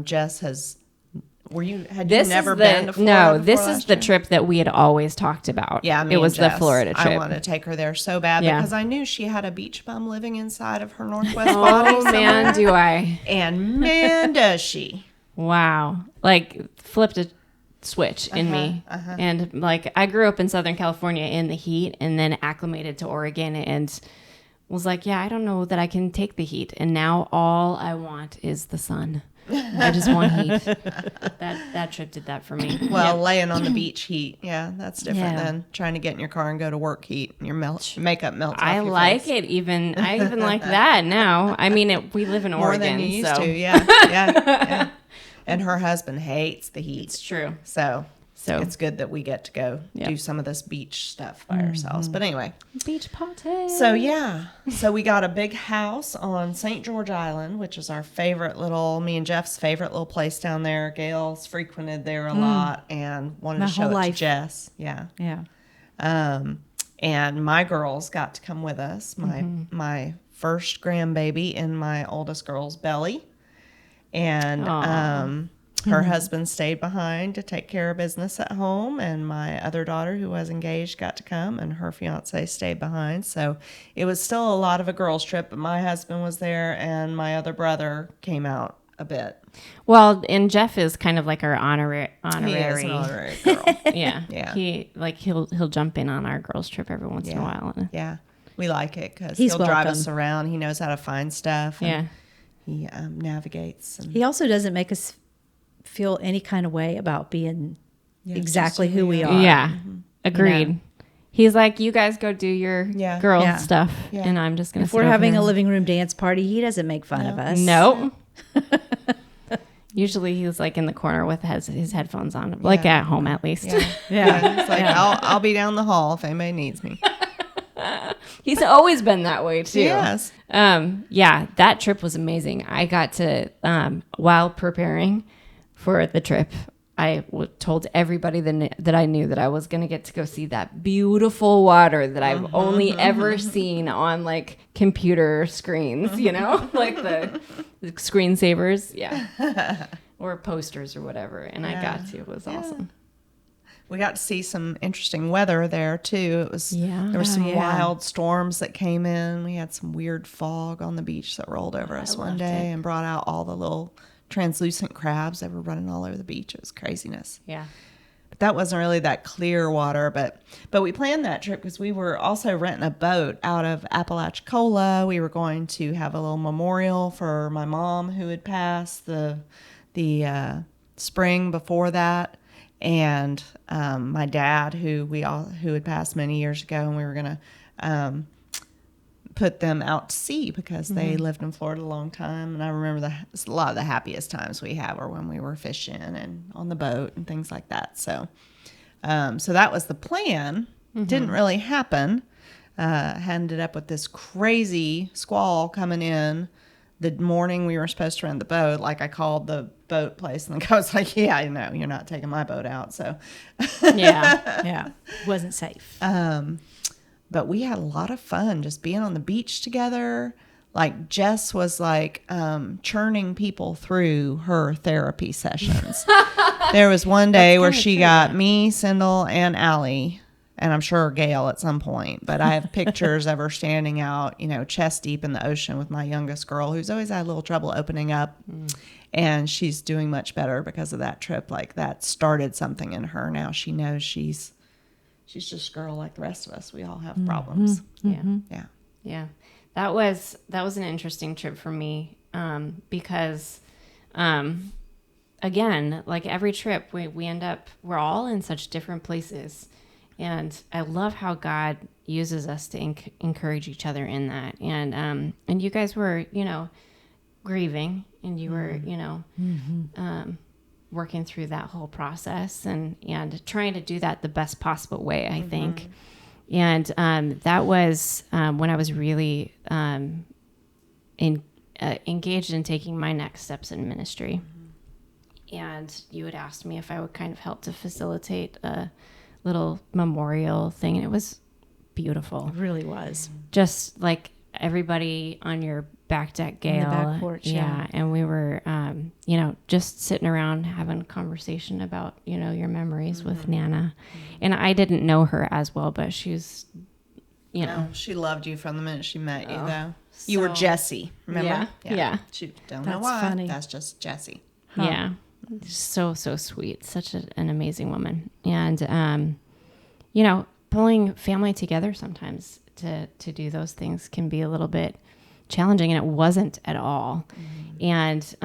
Jess Had you never been to Florida? No, this is the trip that we had always talked about. Yeah, it was the Florida trip. I wanted to take her there so bad because I knew she had a beach bum living inside of her Northwest Oh, body. man, do I. And man, does she. Wow. Like, flipped a switch in me. And, like, I grew up in Southern California in the heat and then acclimated to Oregon and was like, yeah, I don't know that I can take the heat. And now all I want is the sun. I just want heat. That trip did that for me. Well, laying on the beach heat, yeah, that's different than trying to get in your car and go to work heat and your makeup melts off your like face. it even. I even like that now. I mean, we live in More Oregon, than you used so to, yeah. And her husband hates the heat. It's true. So it's good that we get to go do some of this beach stuff by ourselves. But anyway. Beach party. So, So we got a big house on St. George Island, which is our me and Jeff's favorite little place down there. Gail's frequented there a lot and wanted to show it to Jess. Yeah. Yeah. And my girls got to come with us. My first grandbaby in my oldest girl's belly. And her husband stayed behind to take care of business at home, and my other daughter, who was engaged, got to come, and her fiance stayed behind. So it was still a lot of a girls' trip, but my husband was there, and my other brother came out a bit. Well, and Jeff is kind of like our honorary. He is an honorary girl. Yeah. Yeah. He'll jump in on our girls' trip every once in a while. Yeah. We like it because He's he'll drive welcome. us around. He knows how to find stuff. And he navigates. And He also doesn't make us feel any kind of way about being exactly who we are. Yeah. Agreed. You know? He's like, you guys go do your girl stuff, and I'm just going to If we're having a living room dance party, he doesn't make fun of us. No. Usually he's like in the corner with his headphones on, like at home at least. Yeah. It's like, I'll be down the hall if anybody needs me. He's always been that way too. Yes. That trip was amazing. I got to, while preparing for the trip, I told everybody that I knew that I was going to get to go see that beautiful water that I've only ever seen on like computer screens, like the screensavers. Yeah. Or posters or whatever. And I got to. It was awesome. We got to see some interesting weather there too. It was there were some wild storms that came in. We had some weird fog on the beach that rolled over us one day and brought out all the little translucent crabs that were running all over the beach. It was craziness. Yeah. But that wasn't really that clear water. But we planned that trip because we were also renting a boat out of Apalachicola. We were going to have a little memorial for my mom who had passed the spring before that. And my dad, who had passed many years ago, and we were going to put them out to sea because they lived in Florida a long time. And I remember a lot of the happiest times we had were when we were fishing and on the boat and things like that. So that was the plan. Didn't really happen. Ended up with this crazy squall coming in the morning we were supposed to rent the boat. Like, I called the boat place and the guy was like, yeah, no, you're not taking my boat out. So Yeah. Wasn't safe. But we had a lot of fun just being on the beach together. Like, Jess was like churning people through her therapy sessions. There was one day where she got me, Sindel, and Allie, and I'm sure Gale at some point. But I have pictures of her standing out, chest deep in the ocean with my youngest girl, who's always had a little trouble opening up. And she's doing much better because of that trip. Like, that started something in her. Now she knows she's just a girl like the rest of us. We all have problems. Yeah. That was an interesting trip for me because, again, like every trip, we're all in such different places. And I love how God uses us to encourage each other in that. And you guys were, grieving, and you were, working through that whole process and trying to do that the best possible way, I think. And that was when I was really engaged in taking my next steps in ministry. And you had asked me if I would kind of help to facilitate a little memorial thing, and it was beautiful. It really was. Just like everybody on your back deck Gale. On the back porch, yeah. And we were, just sitting around having a conversation about, your memories with Nana. And I didn't know her as well, but she's, she loved you from the minute she met you, though. You were Jessie, remember? Yeah. She don't That's know why. funny. That's just Jessie. Huh. Yeah. So sweet. Such an amazing woman. And, pulling family together sometimes to do those things can be a little bit challenging, and it wasn't at all. And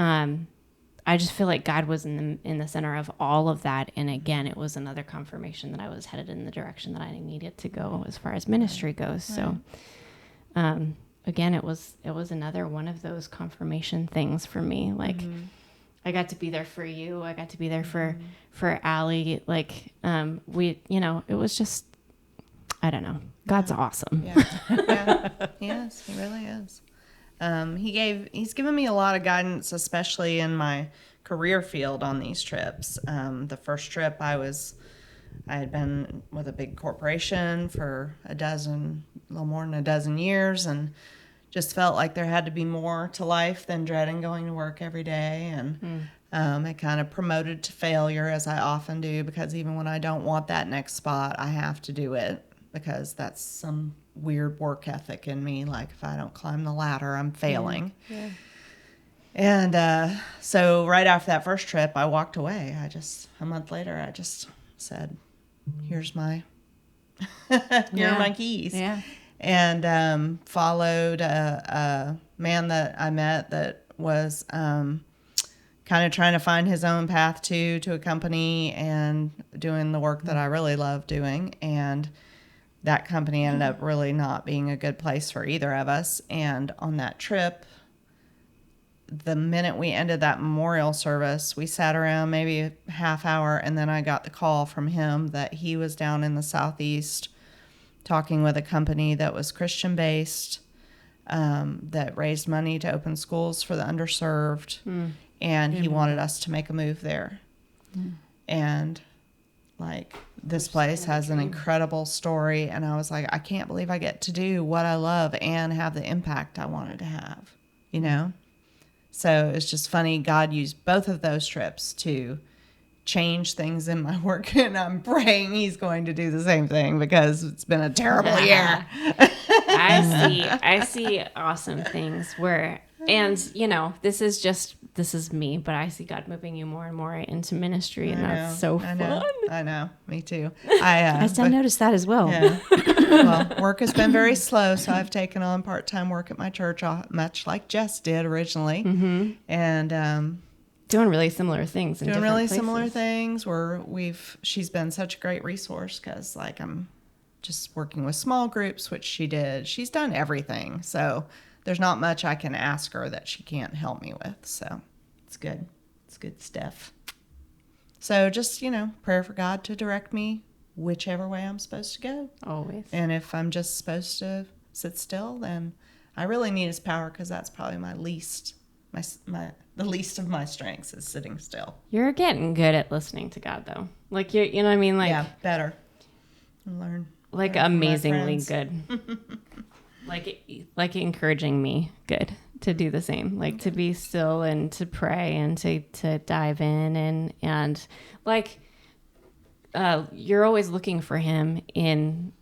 I just feel like God was in the center of all of that. And again, it was another confirmation that I was headed in the direction that I needed to go as far as ministry goes. So, again, it was another one of those confirmation things for me. Like, I got to be there for you. I got to be there for Allie. Like, it was just, I don't know. God's awesome. Yeah. Yes, he really is. He's given me a lot of guidance, especially in my career field on these trips. The first trip I had been with a big corporation for a little more than a dozen years, and just felt like there had to be more to life than dreading going to work every day. And it kind of promoted to failure, as I often do, because even when I don't want that next spot, I have to do it, because that's some weird work ethic in me. Like, if I don't climb the ladder, I'm failing. Yeah. And so right after that first trip, I walked away. A month later, I just said, here's my my keys. Yeah. And followed a man that I met that was kind of trying to find his own path to a company and doing the work that I really love doing. And that company ended up really not being a good place for either of us. And on that trip, the minute we ended that memorial service, we sat around maybe a half hour, and then I got the call from him that he was down in the Southeast talking with a company that was Christian-based, that raised money to open schools for the underserved, and he wanted us to make a move there. And, like, this place has an incredible story, and I was like, I can't believe I get to do what I love and have the impact I wanted to have, So it's just funny. God used both of those trips to change things in my work, and I'm praying he's going to do the same thing, because it's been a terrible year. I see awesome things where, and this is me, but I see God moving you more and more into ministry, and that's so fun. I know, me too. I still noticed that as well. Yeah. Well, work has been very slow, so I've taken on part-time work at my church, much like Jess did originally, and doing really similar things. Similar things. She's been such a great resource, because I'm just working with small groups, which she did. She's done everything, so there's not much I can ask her that she can't help me with. So it's good. It's good stuff. So just, prayer for God to direct me whichever way I'm supposed to go. Always. And if I'm just supposed to sit still, then I really need his power, because that's probably the least of my strengths is sitting still. You're getting good at listening to God, though. Like, you know what I mean? Like, yeah, better. Learn amazingly good. like encouraging me good to do the same, like to be still and to pray and to dive in and like you're always looking for him in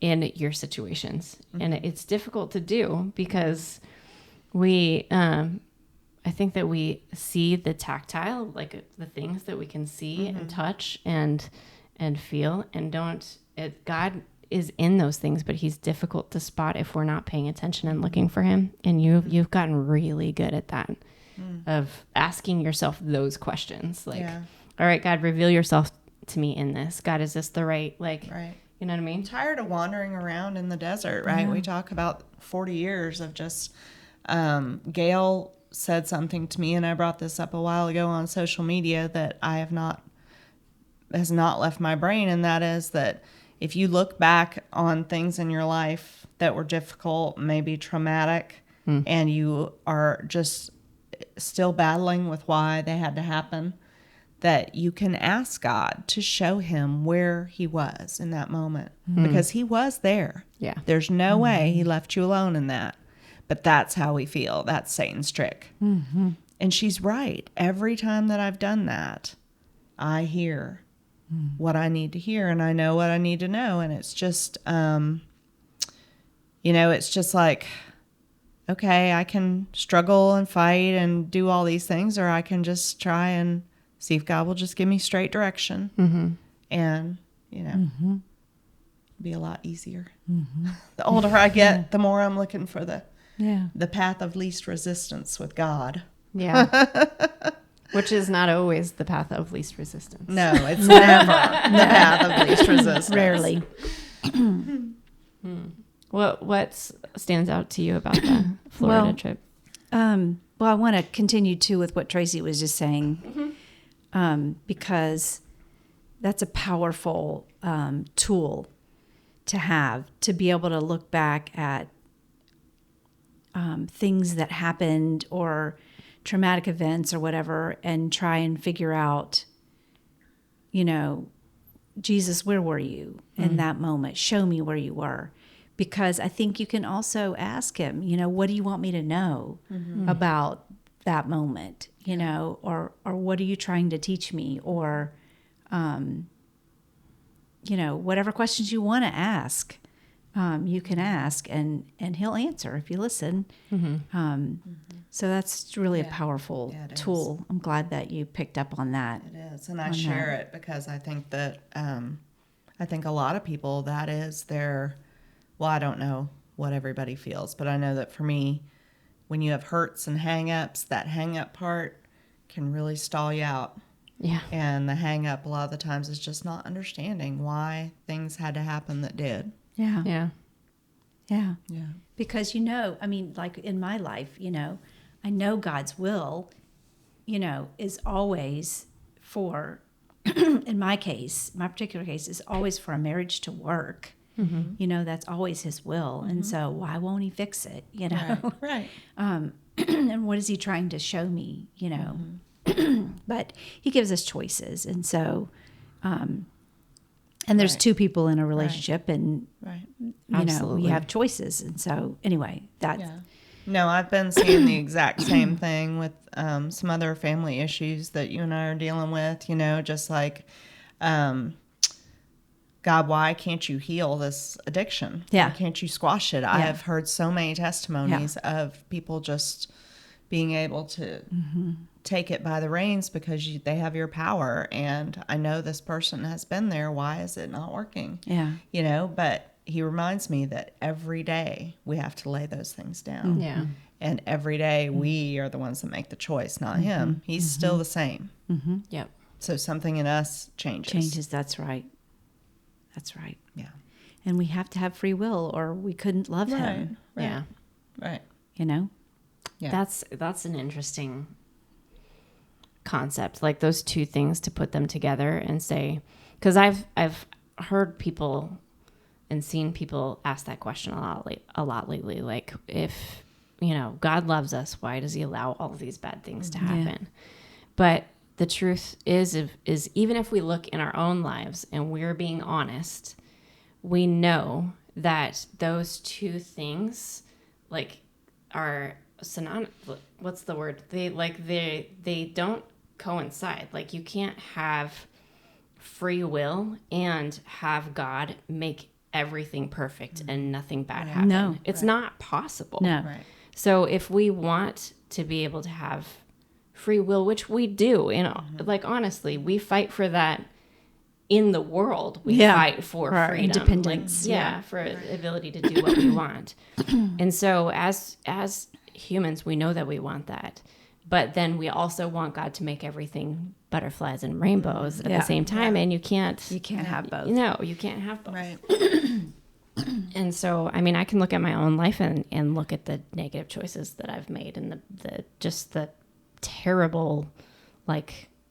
your situations, and it's difficult to do, because we I think that we see the tactile, like the things that we can see and touch and feel, and God is in those things, but he's difficult to spot if we're not paying attention and looking for him. And you've gotten really good at that, of asking yourself those questions. Like, all right, God, reveal yourself to me in this. God, is this the right. You know what I mean? I'm tired of wandering around in the desert, right? Yeah. We talk about 40 years of just, Gale said something to me, and I brought this up a while ago on social media that has not left my brain. And that is that if you look back on things in your life that were difficult, maybe traumatic, and you are just still battling with why they had to happen, that you can ask God to show him where he was in that moment, because he was there. Yeah. There's no way he left you alone in that. But that's how we feel. That's Satan's trick. Mm-hmm. And she's right. Every time that I've done that, I hear what I need to hear, and I know what I need to know. And it's just, it's just like, okay, I can struggle and fight and do all these things, or I can just try and see if God will just give me straight direction. Mm-hmm. And, be a lot easier. Mm-hmm. The older I get, the more I'm looking for the path of least resistance with God. Yeah. Which is not always the path of least resistance. No, it's never the path of least resistance. Rarely. What stands out to you about the Florida trip? Well, I want to continue too with what Tracy was just saying, because that's a powerful tool to have, to be able to look back at things that happened or traumatic events or whatever, and try and figure out, Jesus, where were you in that moment? Show me where you were. Because I think you can also ask him, what do you want me to know about that moment, or what are you trying to teach me? Or, whatever questions you want to ask, you can ask, and he'll answer if you listen. So that's really a powerful tool. I'm glad that you picked up on that. It is, and I share it because I think that I think a lot of people, that is their, well, I don't know what everybody feels, but I know that for me, when you have hurts and hang-ups, that hang-up part can really stall you out. Yeah. And the hang-up a lot of the times is just not understanding why things had to happen that did. Yeah. Yeah. Yeah. Yeah. Because, like in my life, I know God's will, is always for, in my case, my particular case, is always for a marriage to work. Mm-hmm. That's always his will. Mm-hmm. And so why won't he fix it? Right. And what is he trying to show me, But he gives us choices. And so, and there's two people in a relationship, and, we have choices. And so anyway, that's... Yeah. No, I've been seeing the exact same thing with some other family issues that you and I are dealing with, just like, God, why can't you heal this addiction? Yeah. Why can't you squash it? I have heard so many testimonies of people just being able to take it by the reins because they have your power. And I know this person has been there. Why is it not working? Yeah. But he reminds me that every day we have to lay those things down. Yeah. And every day we are the ones that make the choice, not him. He's still the same. Yep. So something in us changes. That's right. That's right. Yeah. And we have to have free will, or we couldn't love him. Right. Yeah. Right. Yeah. That's an interesting concept, like those two things, to put them together and say, because I've heard people and seen people ask that question a lot lately, like, if God loves us, why does he allow all of these bad things to happen? But the truth is even if we look in our own lives and we're being honest, we know that those two things are synonymous. What's the word? They don't coincide. Like, you can't have free will and have God make everything perfect and nothing bad happen. No. It's not possible. No. Right. So if we want to be able to have free will, which we do, honestly, we fight for that in the world. We fight for our freedom, independence. For the ability to do what we want. And so as humans, we know that we want that. But then we also want God to make everything butterflies and rainbows at the same time. And you can't have both. No, you can't have both. Right. And so, I can look at my own life and look at the negative choices that I've made and the terrible,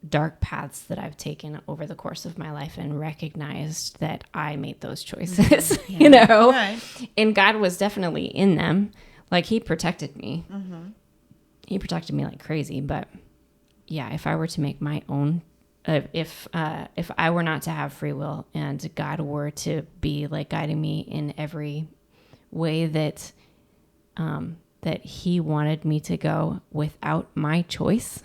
dark paths that I've taken over the course of my life, and recognized that I made those choices, Right. And God was definitely in them. He protected me. He protected me like crazy. But yeah, if I were to make my own, if I were not to have free will and God were to be guiding me in every way that that he wanted me to go without my choice,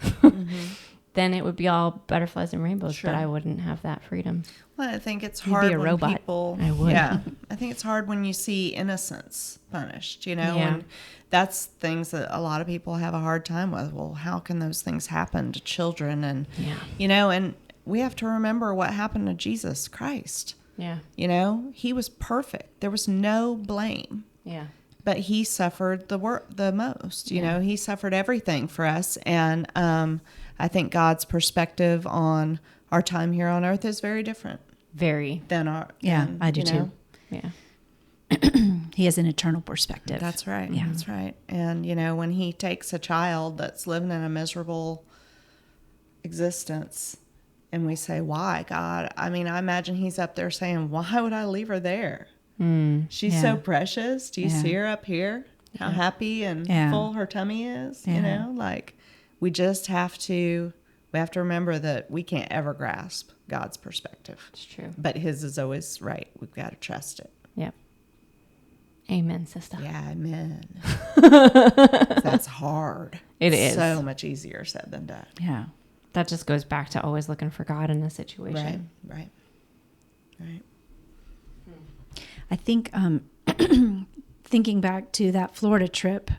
then it would be all butterflies and rainbows, Sure. but I wouldn't have that freedom. Well, I think it's You'd hard be a when robot. people. I would. Yeah, I think it's hard when you see innocence punished. You know, Yeah. and that's things that a lot of people have a hard time with. Well, how can those things happen to children? And Yeah. you know, and we have to remember what happened to Jesus Christ. Yeah. You know, he was perfect. There was no blame. Yeah. But he suffered the most. You Yeah. know, he suffered everything for us. And I think God's perspective on our time here on earth is very different Very. than our. Yeah, than, I do you too. know. Yeah. He has an eternal perspective. That's right. Yeah. That's right. And, you know, when he takes a child that's living in a miserable existence and we say, why, God? I mean, I imagine he's up there saying, why would I leave her there? She's so Yeah. precious. Do you Yeah. see her up here? How happy and Yeah. full her tummy is? Yeah. You know, like we have to remember that we can't ever grasp God's perspective. It's true. But his is always right. We've got to trust it. Yep. Amen, sister. Yeah, amen. That's hard. It is. So much easier said than done. Yeah. That just goes back to always looking for God in a situation. Right. I think thinking back to that Florida trip,